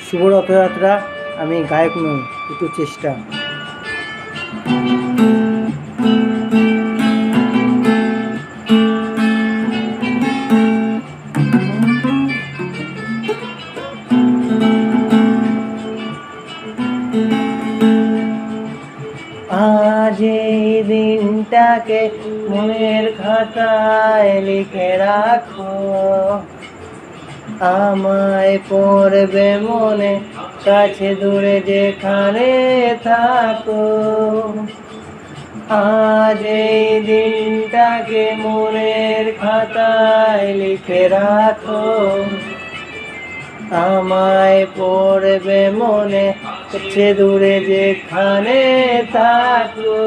শুভ রথযাত্রা। আমি গায়ক নই, একটু চেষ্টা। আজ এই দিনটাকে মনের খাতায় লিখে রাখো, আমায় পড়বে মনে, কাছে দূরে যেখানে থাকো। আজ এই দিনটাকে মনের খাতায় লিখে রাখো, আমায় পড়বে মনে, কাছে দূরে যেখানে থাকো।